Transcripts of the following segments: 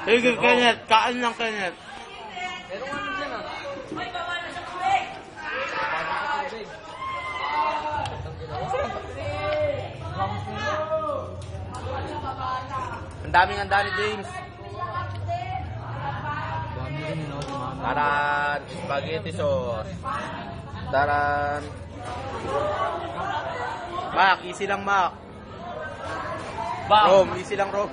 Sige, Kenneth. Kaan lang, Kenneth. Pero ano dyan ah? Ang daming handa ni James. Taran, spaghetti sauce. Taran. Mac, easy lang Mac. Rom, easy lang Rom.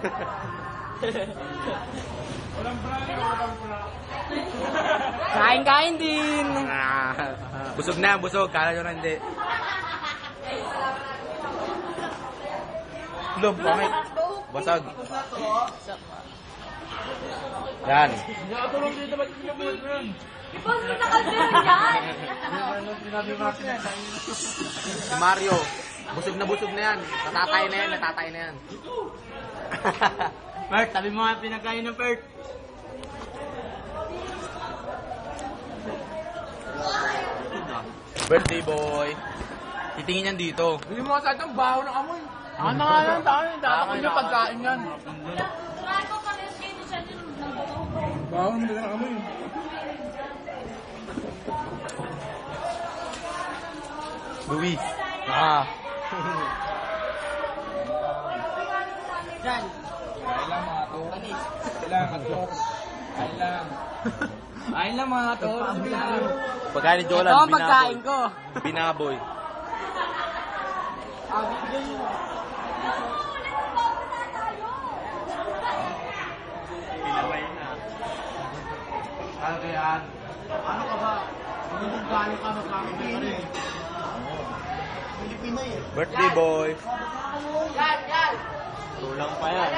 Kain-kain din. Busog na, busog. Kala nyo na hindi. Lom, pangit. Basag. Yan. Ipon mo na kasi yan! Si Mario. Busog na yan. Natatay na yan. Bert, sabi mo nga pinagkain ng Bert. Birthday boy. Titingin yan dito. Bili mo kasi itong baho ng amoy. Ano na nga yan, tatakot nyo pagkain yan. Kumain ko pa rin dito siya din. Baho ng ng amoy. Luis. Diyan. Kain lang mga to. Kain lang mga to. Pagkain ni Jolan, Ito ang pagkain ko. Binaboy. Ano ka ba? Magkano ka magkakain eh. Pilipino eh. Birthday boy. Yan! Tulang pa yan.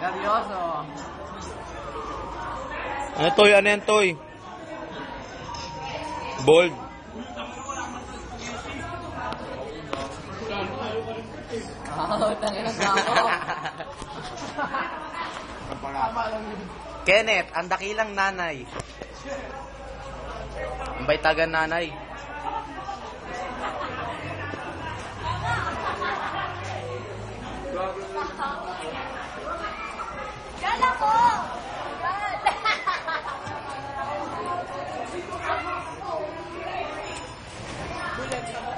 Seryoso. Ano toy? Ano yan toy? Bold. Tangin ang dako. Kenneth, ang dakilang nanay. Ang baytagan nanay.